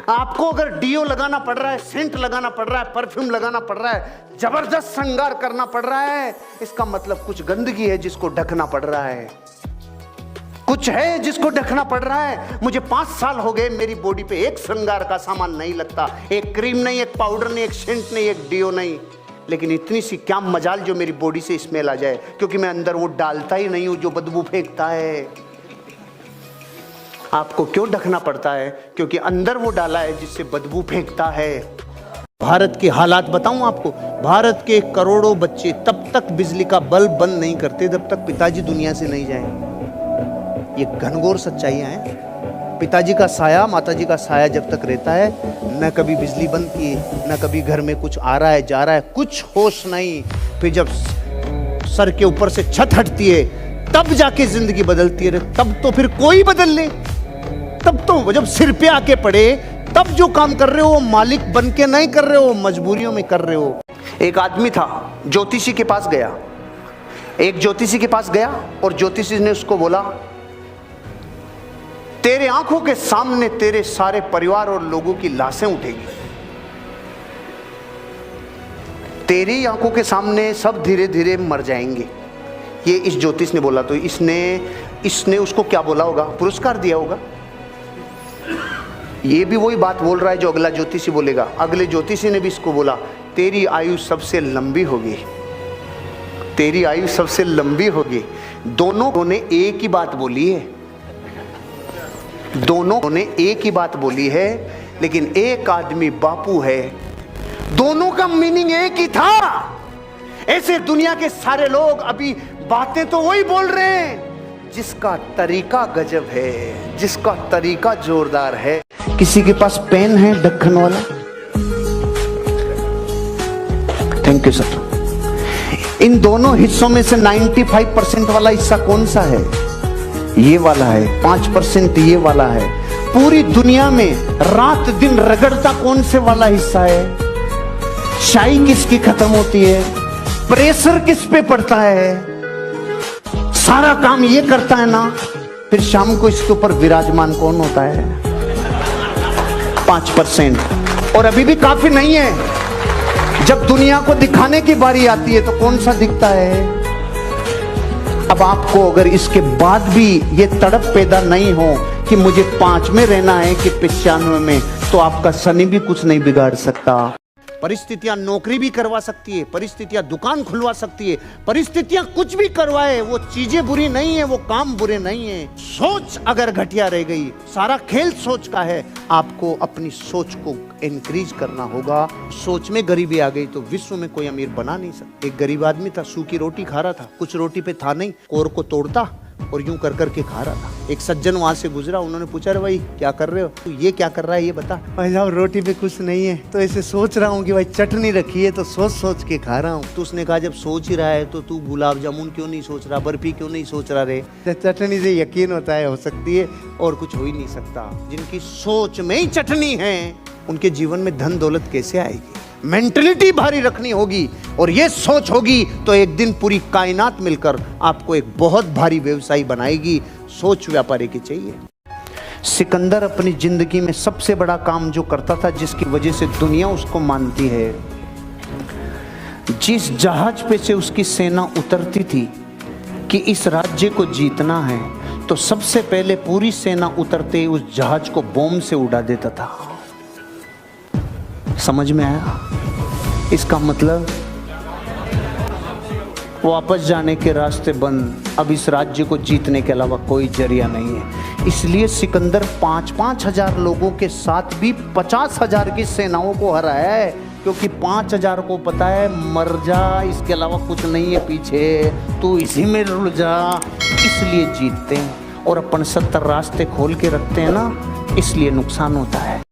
आपको अगर डीओ लगाना पड़ रहा है, सेंट लगाना पड़ रहा है, परफ्यूम लगाना पड़ रहा है, जबरदस्त श्रृंगार करना पड़ रहा है, इसका मतलब कुछ गंदगी है जिसको ढकना पड़ रहा है, कुछ है जिसको ढकना पड़ रहा है। मुझे 5 साल हो गए, मेरी बॉडी पे एक श्रृंगार का सामान नहीं लगता, एक क्रीम नहीं, एक पाउडर नहीं, एक सेंट नहीं, एक डीओ नहीं, लेकिन इतनी सी क्या मजाल जो मेरी बॉडी से स्मेल आ जाए, क्योंकि मैं अंदर वो डालता ही नहीं हूं जो बदबू फेंकता है। आपको क्यों ढकना पड़ता है? क्योंकि अंदर वो डाला है जिससे बदबू फेंकता है। भारत के हालात बताऊं आपको, भारत के करोड़ों बच्चे तब तक बिजली का बल्ब बंद नहीं करते जब तक पिताजी दुनिया से नहीं जाए। ये घनघोर सच्चाइयां हैं। पिताजी का साया, माताजी का साया जब तक रहता है, न कभी बिजली बंद की, न कभी घर में कुछ आ रहा है जा रहा है, कुछ होश नहीं। फिर जब सर के ऊपर से छत हटती है तब जाके जिंदगी बदलती है। तब तो फिर कोई बदल ले, तब तो जब सिर पे आके पड़े तब जो काम कर रहे हो वो मालिक बन के नहीं कर रहे हो, मजबूरियों में कर रहे हो। एक आदमी था, ज्योतिषी के पास गया, एक ज्योतिषी के पास गया और ज्योतिषी ने उसको बोला, तेरे आंखों के सामने तेरे सारे परिवार और लोगों की लाशें उठेगी, तेरी आंखों के सामने सब धीरे धीरे मर जाएंगे। ये इस ज्योतिष ने बोला। तो इसने उसको क्या बोला होगा? पुरस्कार दिया होगा। ये भी वही बात बोल रहा है जो अगला ज्योतिषी बोलेगा। अगले ज्योतिषी ने भी इसको बोला, तेरी आयु सबसे लंबी होगी, तेरी आयु सबसे लंबी होगी। दोनों ने एक ही बात बोली है, दोनों ने एक ही बात बोली है, लेकिन एक आदमी बापू है। दोनों का मीनिंग एक ही था। ऐसे दुनिया के सारे लोग अभी बातें तो वही बोल रहे हैं, जिसका तरीका गजब है, जिसका तरीका जोरदार है। किसी के पास पेन है ढक्कन वाला? Thank you sir. इन दोनों हिस्सों में से 95% वाला हिस्सा कौन सा है? ये वाला है। 5% ये वाला है। पूरी दुनिया में रात दिन रगड़ता कौन से वाला हिस्सा है? चाय किसकी खत्म होती है? प्रेशर किस पे पड़ता है? सारा काम ये करता है ना, फिर शाम को इसके ऊपर विराजमान कौन होता है? 5%। और अभी भी काफी नहीं है। जब दुनिया को दिखाने की बारी आती है तो कौन सा दिखता है? अब आपको अगर इसके बाद भी ये तड़प पैदा नहीं हो कि मुझे 5 में रहना है कि 95 में, तो आपका शनि भी कुछ नहीं बिगाड़ सकता। परिस्थितियां नौकरी भी करवा सकती है, परिस्थितियां दुकान खुलवा सकती है, परिस्थितियां कुछ भी करवाए, वो चीजें बुरी नहीं है, वो काम बुरे नहीं है। सोच अगर घटिया रह गई, सारा खेल सोच का है। आपको अपनी सोच को इंक्रीज करना होगा। सोच में गरीबी आ गई तो विश्व में कोई अमीर बना नहीं सकता। एक गरीब आदमी था, सूखी रोटी खा रहा था, कुछ रोटी पे था नहीं, कोर को तोड़ता और यूं कर करके खा रहा था। एक सज्जन वहां से गुजरा, उन्होंने पूछा, अरे भाई क्या कर रहे हो? तू ये क्या कर रहा है ये बता। भाई साहब रोटी पे कुछ नहीं है तो ऐसे सोच रहा हूँ कि भाई चटनी रखी है तो सोच सोच के खा रहा हूँ। तो उसने कहा, जब सोच ही रहा है तो तू गुलाब जामुन क्यों नहीं सोच रहा, बर्फी क्यों नहीं सोच रहा रे? चटनी से यकीन होता है हो सकती है और कुछ हो ही नहीं सकता। जिनकी सोच में ही चटनी है उनके जीवन में धन दौलत कैसे आएगी? मेंटलिटी भारी रखनी होगी और ये सोच होगी तो एक दिन पूरी कायनात मिलकर आपको एक बहुत भारी व्यवसायी बनाएगी। सोच व्यापारी की चाहिए। सिकंदर अपनी जिंदगी में सबसे बड़ा काम जो करता था, जिसकी वजह से दुनिया उसको मानती है, जिस जहाज पे से उसकी सेना उतरती थी कि इस राज्य को जीतना है, तो सबसे पहले पूरी सेना उतरते उस जहाज को बॉम्ब से उड़ा देता था। समझ में आया? इसका मतलब वापस जाने के रास्ते बंद। अब इस राज्य को जीतने के अलावा कोई जरिया नहीं है। इसलिए सिकंदर 5-5 हजार लोगों के साथ भी 50 हजार की सेनाओं को हराया है, क्योंकि 5 हजार को पता है मर जा, इसके अलावा कुछ नहीं है पीछे, तू इसी में रुल जा। इसलिए जीतते हैं। और अपन 70 रास्ते खोल के रखते हैं ना, इसलिए नुकसान होता है।